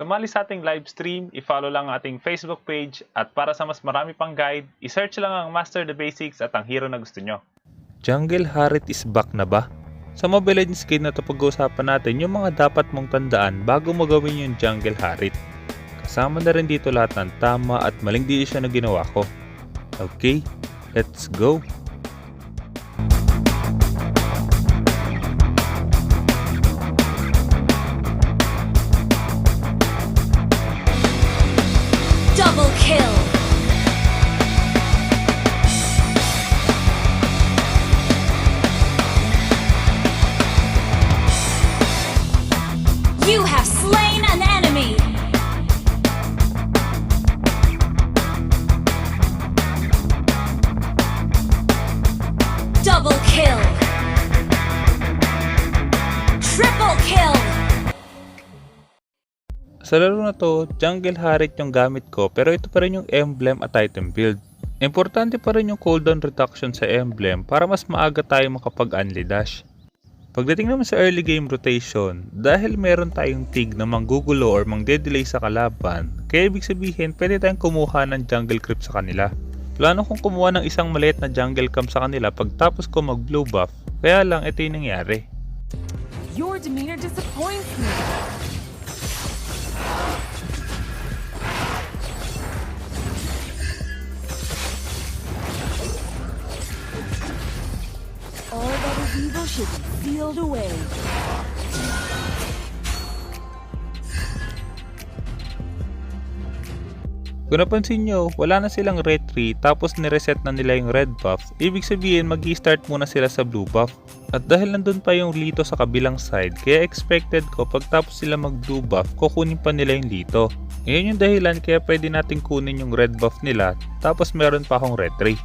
Sumali sa ating live stream, i-follow lang ang ating Facebook page at para sa mas marami pang guide, i-search lang ang Master the Basics at ang hero na gusto nyo. Jungle Harit is back na ba? Sa Mobile Legends Guide na ito pag-uusapan natin yung mga dapat mong tandaan bago mo gawin yung Jungle Harit. Kasama na rin dito lahat ng tama at maling desisyon na ginawa ko. Okay, let's go! Double kill! You have slain an enemy! Double kill! Triple kill! Sa laro na to, Jungle Harit yung gamit ko pero ito pa rin yung emblem at item build. Importante pa rin yung cooldown reduction sa emblem para mas maaga tayo makapag-unli dash. Pagdating naman sa early game rotation, dahil meron tayong tig na manggugulo or mangde-delay sa kalaban, kaya ibig sabihin pwede tayong kumuha ng jungle creep sa kanila. Plano kong kumuha ng isang maliit na jungle camp sa kanila pagtapos ko mag blue buff, kaya lang ito yung nangyari. Your demeanor disappoints me. All that is evil should be sealed away. Kung napansin nyo, wala na silang red 3 tapos nireset na nila yung red buff, ibig sabihin mag-i-start muna sila sa blue buff. At dahil nandun pa yung Lito sa kabilang side, kaya expected ko pagtapos sila mag blue buff, kukunin pa nila yung Lito. Ngayon yung dahilan kaya pwede natin kunin yung red buff nila, tapos meron pa akong red 3.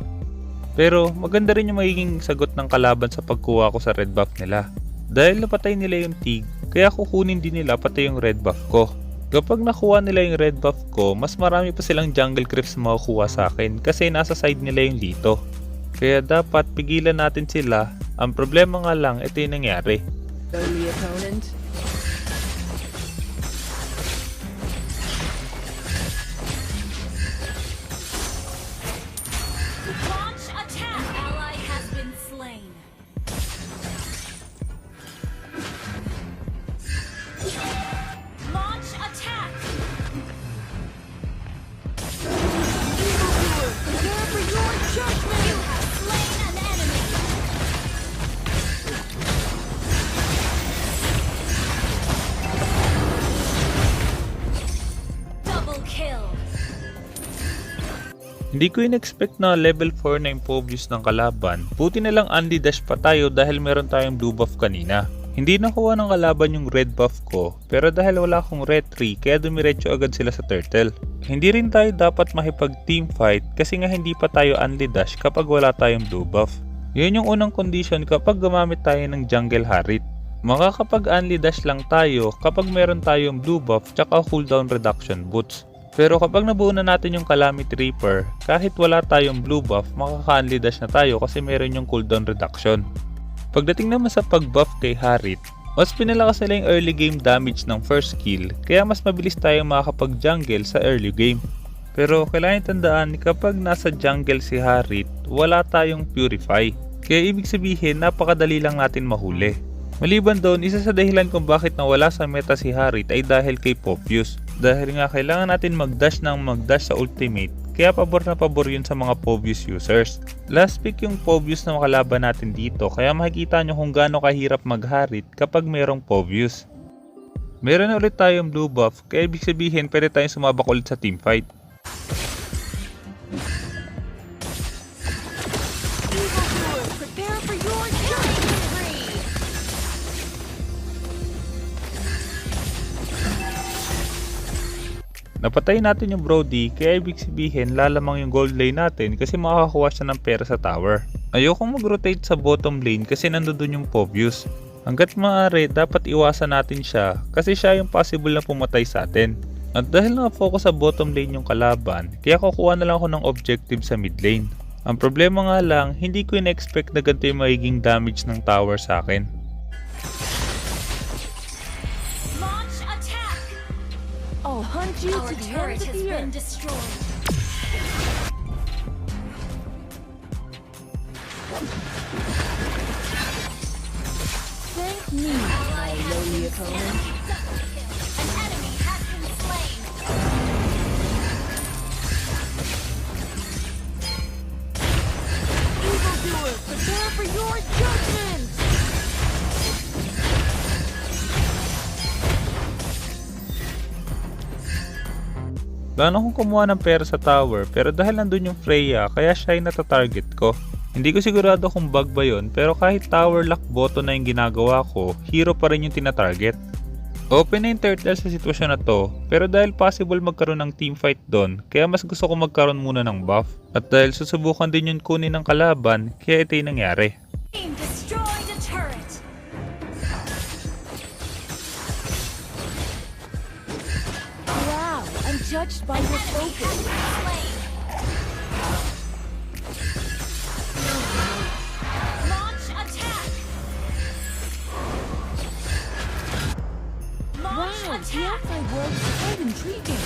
Pero maganda rin yung magiging sagot ng kalaban sa pagkuha ko sa red buff nila. Dahil napatay nila yung tig, kaya kukunin din nila pati yung red buff ko. Kapag nakuha nila yung red buff ko, mas marami pa silang jungle creeps makukuha sa akin kasi nasa side nila yung Lito. Kaya dapat pigilan natin sila. Ang problema nga lang, ito yung nangyari. Early opponent. Launch attack! Ally has been slain. Launch attack! Prepare for your judgment! You have slain an enemy! Double kill! Hindi ko in-expect na level 4 na yung Povius ng kalaban. Buti na lang Andy dash pa tayo dahil meron tayong blue buff kanina. Hindi nakuha ng kalaban yung red buff ko, pero dahil wala akong red 3 kaya dumiretso agad sila sa turtle. Hindi rin tayo dapat makipag team fight kasi nga hindi pa tayo unli dash kapag wala tayong blue buff. Yun yung unang condition kapag gumamit tayo ng Jungle Harit. Makakapag unli dash lang tayo kapag meron tayong blue buff tsaka cooldown reduction boots. Pero kapag nabuo na natin yung Calamity Reaper, kahit wala tayong blue buff, makaka-unli dash na tayo kasi meron yung cooldown reduction. Pagdating naman sa pag-buff kay Harit, mas pinalakas nila yung early game damage ng first skill, kaya mas mabilis tayong makakapag-jungle sa early game. Pero kailangan tandaan, kapag nasa jungle si Harit, wala tayong Purify. Kaya ibig sabihin, napakadali lang natin mahuli. Maliban doon, isa sa dahilan kung bakit nawala sa meta si Harit ay dahil kay Povius. Dahil nga kailangan natin mag-dash ng mag-dash sa ultimate, kaya pabor na pabor yun sa mga Povius users. Last pick yung Povius na makalaban natin dito, kaya makikita nyo kung gaano kahirap mag-Harit kapag mayroong Povius. Meron na ulit tayong blue buff, kaya ibig sabihin pwede tayong sumabak ulit sa teamfight. Evildoer, prepare for your judgment! Napatay natin yung Brody, kaya ibig sabihin lalamang yung gold lane natin kasi makakakuha siya ng pera sa tower. Ayokong mag-rotate sa bottom lane kasi nandoon yung Povius. Hanggat maaari, dapat iwasan natin siya kasi siya yung possible na pumatay sa atin. At dahil naka-focus sa bottom lane yung kalaban, kaya kukuha na lang ako ng objective sa mid lane. Ang problema nga lang, hindi ko in-expect na ganito yung magiging damage ng tower sa akin. Launch attack! I'll hunt you Our to the turret ends of has the been earth. destroyed. Thank me, my lowly opponent. An enemy has been slain. Evildoer, prepare for your judgment! Plano kong kumuha ng pera sa tower pero dahil nandun yung Freya kaya siya yung natatarget ko. Hindi ko sigurado kung bug ba yun pero kahit tower lock button na yung ginagawa ko, hero pa rin yung tinatarget. Open na yung turtle sa sitwasyon na to pero dahil possible magkaroon ng teamfight doon kaya mas gusto ko magkaroon muna ng buff. At dahil susubukan din yun kunin ng kalaban kaya ito yung nangyari. Team destroyed a turret. Wow, I'm judged by your Enemy has focus. been slain. Launch attack. Launch Wow, the attack. outside world is so intriguing.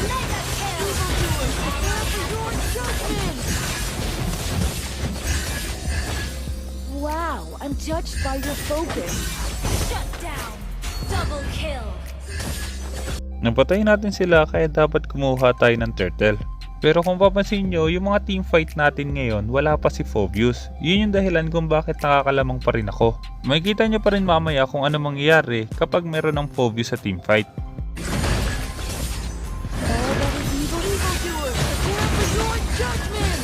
Mega kill. Evildoer, prepare for your judgment! Wow, I'm judged by your focus. Shut down. Double kill. Napatay natin sila kaya dapat kumuha tayo ng turtle. Pero kung papansin nyo, yung mga teamfight natin ngayon, wala pa si Phoveus. Yun yung dahilan kung bakit nakakalamang pa rin ako. Makikita nyo pa rin mamaya kung ano mangyayari kapag meron ng Phoveus sa teamfight. All that is evil, evildoer, prepare for your judgment!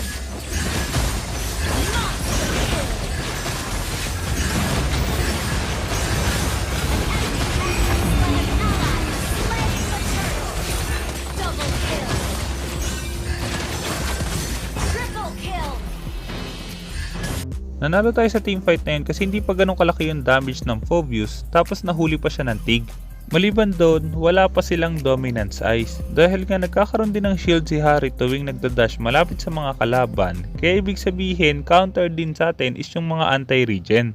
Double kill. Triple kill. Nanalo tayo sa teamfight na yun kasi hindi pa ganun kalaki yung damage ng Phoveus tapos nahuli pa siya ng Tig. Maliban doon, wala pa silang dominance eyes dahil nga nagkakaroon din ng shield si Harry tuwing nagdadash malapit sa mga kalaban kaya ibig sabihin counter din sa atin is yung mga anti-regen.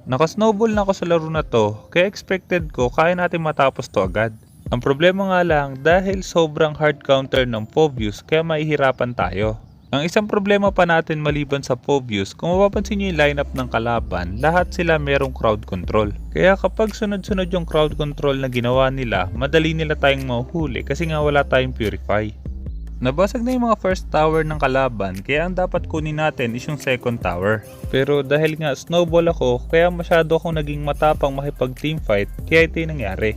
Naka-snowball na ako sa laro na to kaya expected ko kaya natin matapos to agad. Ang problema nga lang dahil sobrang hard counter ng Phoveus kaya mahihirapan tayo. Ang isang problema pa natin maliban sa Phoveus, kung mapapansin nyo yung lineup ng kalaban, lahat sila merong crowd control. Kaya kapag sunod-sunod yung crowd control na ginawa nila, madali nila tayong mahuhuli kasi nga wala tayong purify. Nabasag na yung mga first tower ng kalaban kaya ang dapat kunin natin is yung second tower. Pero dahil nga snowball ako, kaya masyado akong naging matapang makipag teamfight kaya ito yung nangyari.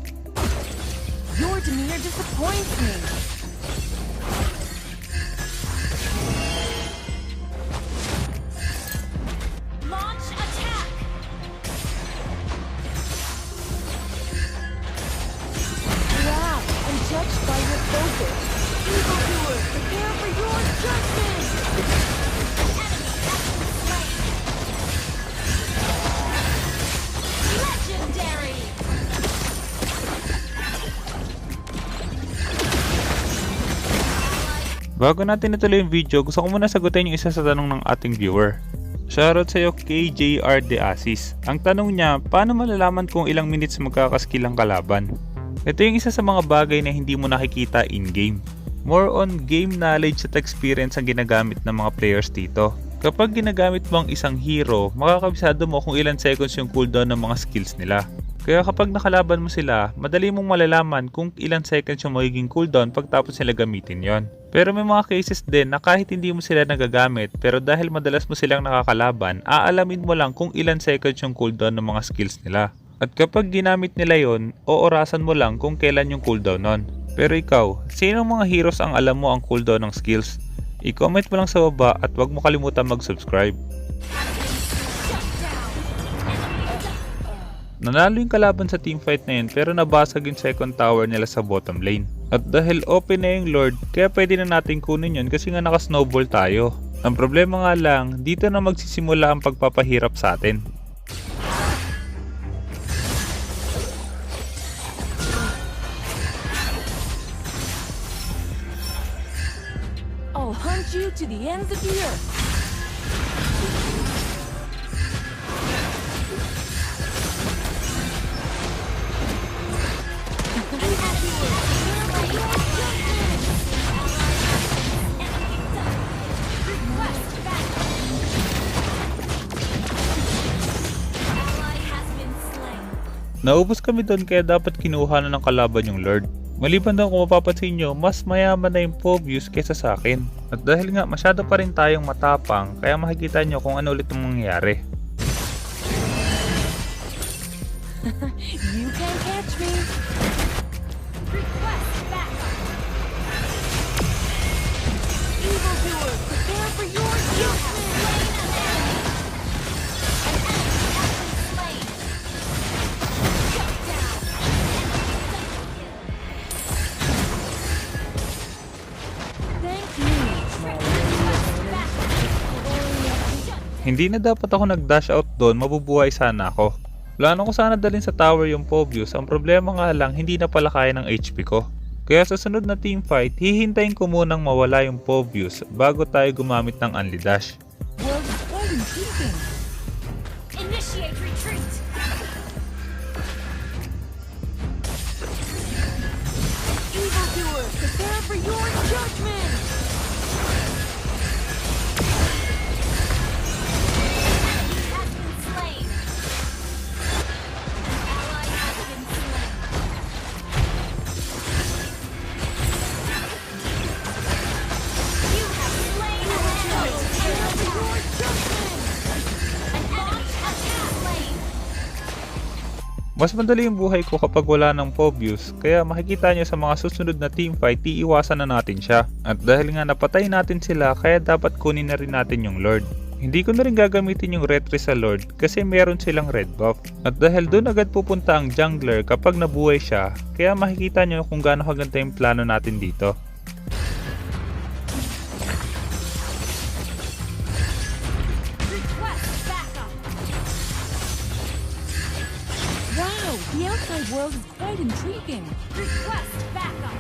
Your demeanor disappoints me. Launch attack. Wow, I'm judged by your focus. Evildoer, prepare for your judgment! Legendary. Bago natin ituloy yung video, gusto ko muna sagutin yung isa sa tanong ng ating viewer. Shoutout sa'yo KJR De Asis. Ang tanong niya, paano malalaman kung ilang minutes magkakaskill ang kalaban? Ito yung isa sa mga bagay na hindi mo nakikita in-game. More on game knowledge at experience ang ginagamit ng mga players dito. Kapag ginagamit mo ang isang hero, makakabisado mo kung ilan seconds yung cooldown ng mga skills nila. Kaya kapag nakalaban mo sila, madali mong malalaman kung ilan seconds yung magiging cooldown pagtapos nila gamitin yon. Pero may mga cases din na kahit hindi mo sila nagagamit pero dahil madalas mo silang nakakalaban, aalamin mo lang kung ilan seconds yung cooldown ng mga skills nila. At kapag ginamit nila yon, oorasan mo lang kung kailan yung cooldown nun. Pero ikaw, sino mga heroes ang alam mo ang cooldown ng skills? I-comment mo lang sa baba at huwag mo kalimutan mag-subscribe. Nanalo yung kalaban sa teamfight na yun pero nabasag yung second tower nila sa bottom lane. At dahil open na yung Lord, kaya pwede na natin kunin yun kasi nga naka-snowball tayo. Ang problema nga lang, dito na magsisimula ang pagpapahirap sa atin. I'll hunt you to the ends of the earth. Naubos kami doon kaya dapat kinuha na ng kalaban yung Lord. Maliban doon kung mapapansin nyo, mas mayaman na yung Phoveus kesa sa akin. At dahil nga masyado pa rin tayong matapang, kaya makikita nyo kung ano ulit ang mangyayari. You can't catch me. Request backup. Evildoer, prepare for your judgment. Slain. Shut down. Thank you, my Hindi na dapat ako nag-dash out doon, mabubuhay sana ako. Plano ko sana dalhin sa tower yung Phoveus, ang problema nga lang hindi na pala kaya ng HP ko. Kaya sa sunod na teamfight, hihintayin ko munang mawala yung Phoveus bago tayo gumamit ng Only Dash. world is quite intriguing. Initiate retreat. Evildoer, prepare for your judgment. Enemy has been slain. An ally has been slain. You have slain an enemy. Prepare for your judgment. An enemy has been slain. Mas madali yung buhay ko kapag wala ng Phoveus, kaya makikita nyo sa mga susunod na teamfight, iiwasan na natin siya. At dahil nga napatay natin sila, kaya dapat kunin na rin natin yung Lord. Hindi ko na rin gagamitin yung retry sa Lord kasi meron silang red buff. At dahil doon agad pupunta ang jungler kapag nabuhay siya, kaya makikita nyo kung gaano kaganda yung plano natin dito. Request backup. Wow, the outside world is quite intriguing. Request backup.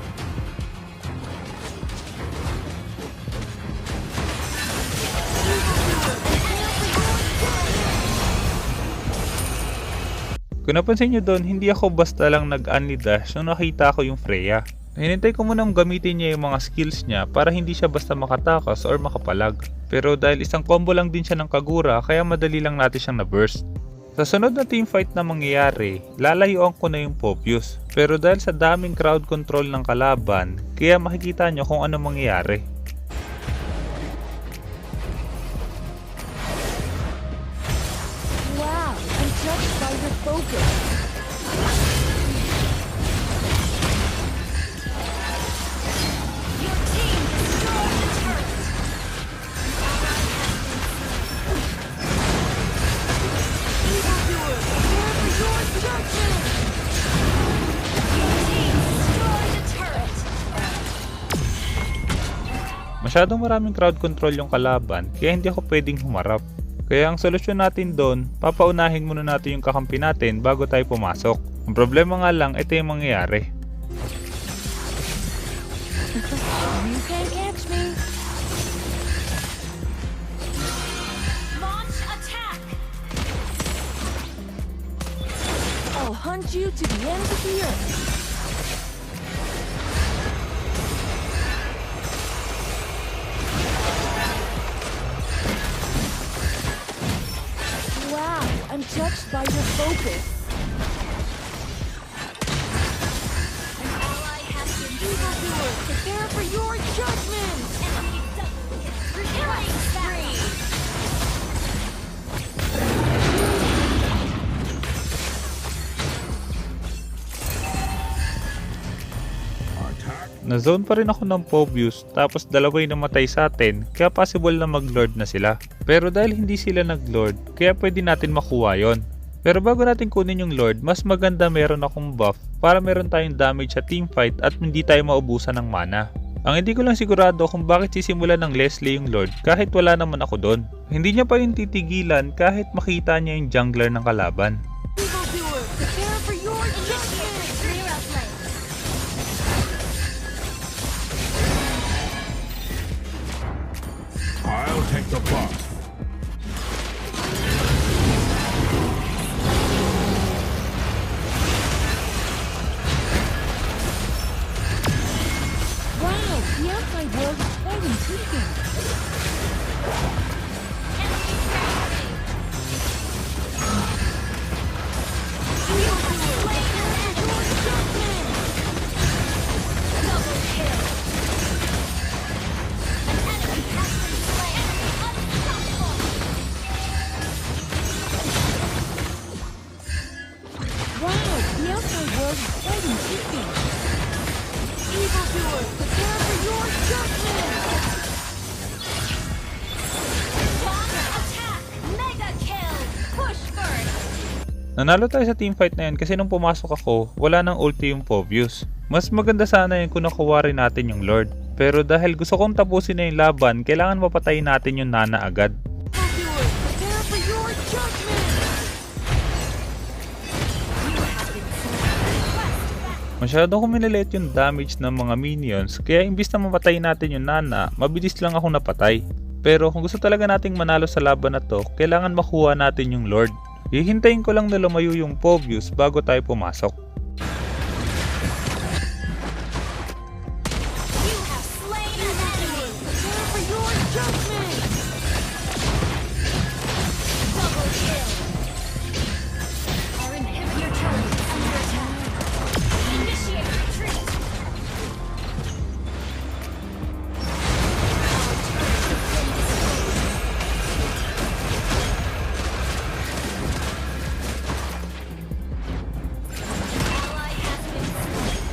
Kung napansin nyo doon, hindi ako basta lang nag-Only Dash nung nakita ko yung Freya. Hinintay ko munang gamitin niya yung mga skills niya para hindi siya basta makatakas or makapalag. Pero dahil isang combo lang din siya ng Kagura, kaya madali lang natin siyang na-burst. Sa sunod na teamfight na mangyayari, lalayuan ko na yung Phoveus. Pero dahil sa daming crowd control ng kalaban, kaya makikita nyo kung ano mangyayari. Wow, I'm judged by your focus. Your team destroyed the turret. Evildoer, prepare for your judgment. Your team destroyed the turret. Masyadong maraming crowd control yung kalaban, kaya hindi ako pwedeng humarap. Kaya ang solusyon natin doon, papaunahin muna natin yung kakampi natin bago tayo pumasok. Ang problema nga lang, ito yung mangyayari. You can't catch me. Launch attack. I'll hunt you to the ends of the earth. Wow, I'm judged by your focus. An ally has been Evildoer, prepare for your judgment. enemy double hit. Killing spree. Na-zone pa rin ako ng Phoveus tapos dalawa yung namatay sa atin kaya possible na mag-lord na sila. Pero dahil hindi sila nag-lord kaya pwede natin makuha yon. Pero bago natin kunin yung lord, mas maganda meron akong buff para meron tayong damage sa teamfight at hindi tayo maubusan ng mana. Ang hindi ko lang sigurado kung bakit sisimulan ng Leslie yung lord kahit wala naman ako doon. Hindi niya pa yung titigilan kahit makita niya yung jungler ng kalaban. Evildoer, prepare for your judgment. I'll take the buff. Wow, the outside world is quite intriguing. Enemy Evildoer, prepare for your judgment! Launch attack. Mega kill. Push first. Nanalo tayo sa teamfight na yun kasi nung pumasok ako, wala nang ulti yung Phoveus. Mas maganda sana yun kung nakuha rin natin yung Lord. Pero dahil gusto kong tapusin na yung laban, kailangan mapatayin natin yung Nana agad. Evildoer, prepare for your judgment! Masyado ko minilit yung damage ng mga minions, kaya imbis na mamatay natin yung Nana, mabilis lang ako napatay. Pero kung gusto talaga nating manalo sa laban na to, kailangan makuha natin yung Lord. Hihintayin ko lang na lumayo yung Phoveus bago tayo pumasok. You have slain an enemy. Prepare for your judgment! Double kill. Our inhibitor turret is under attack. Initiate retreat. Ally has been slain.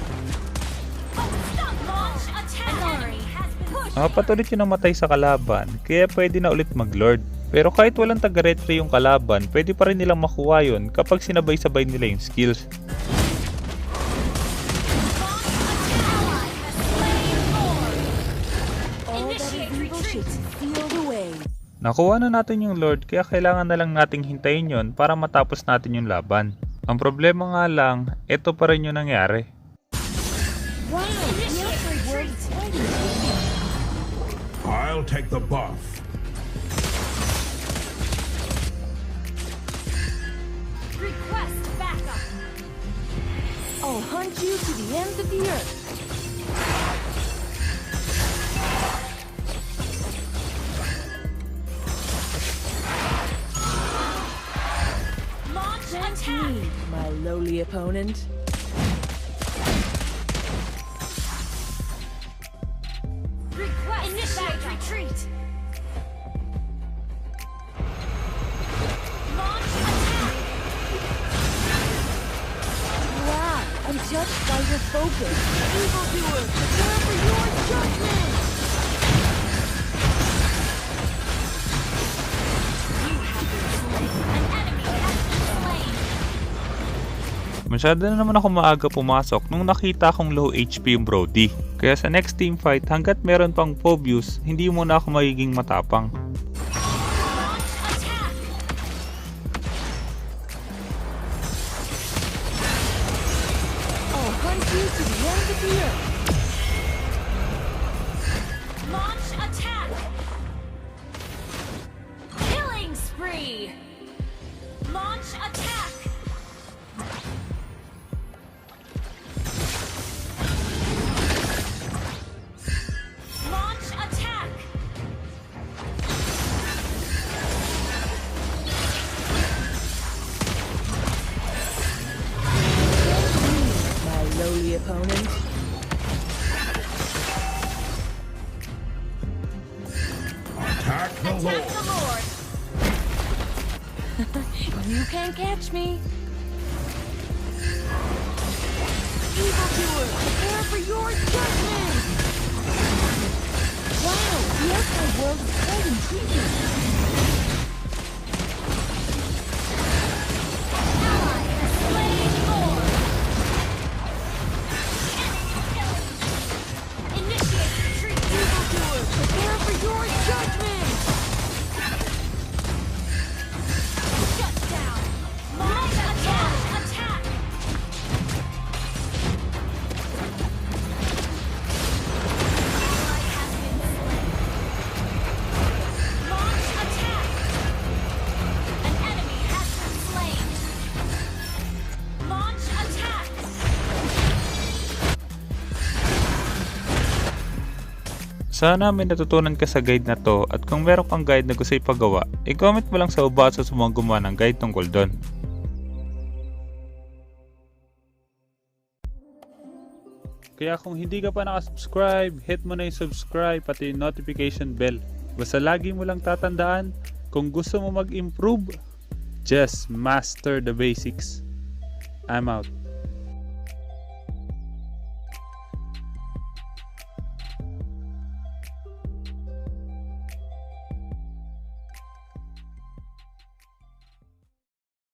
Oh, stop! Launch attack. Enemy has been pushed. Apat ulit yung namatay sa kalaban, kaya pwede na ulit mag-Lord. Pero kahit walang taga-retry yung kalaban, pwede pa rin nilang makuha yun kapag sinabay-sabay nila yung skills. Ally has slain Lord. All that is evil should be sealed away. Nakuha na natin yung Lord, kaya kailangan na lang nating hintayin yon para matapos natin yung laban. Ang problema nga lang, eto pa rin yung nangyari. Wow, the outside world is fighting. I'll take the buff. Request backup. I'll hunt you to the ends of the earth. Launch Thank attack. me, my lowly opponent. Request initiate retreat. Launch attack. Wow, I'm judged by your focus. Evildoer, prepare for your judgment! You have been slain. An enemy has been slain. Masyado na naman ako maaga pumasok nung nakita kong low HP yung Brody. Kaya sa next team fight, hanggat meron pang Phoveus, hindi muna ako magiging matapang. Launch attack. I'll hunt you to the ends of the earth. Launch attack. Killing spree. Launch attack. Launch attack. My lowly opponent. Attack the Attack Lord. the Lord. You can't catch me. Evildoer, prepare for your judgment! Wow, the outside world is quite intriguing. Ally has slain Lord. Initiate retreat. Evildoer, prepare for your judgment! Shut down. Launch attack. Attack. Ally has been slain. Launch attack. An enemy has been slain. Launch attack. Sana may natutunan ka sa guide na to, at kung meron kang guide na gusto ipagawa, i-comment mo lang sa baba sa sumang gumawa ng guide tungkol doon. Kaya kung hindi ka pa nakasubscribe, hit mo na yung subscribe pati yung notification bell. Basta lagi mo lang tatandaan, kung gusto mo mag-improve, just master the basics. I'm out.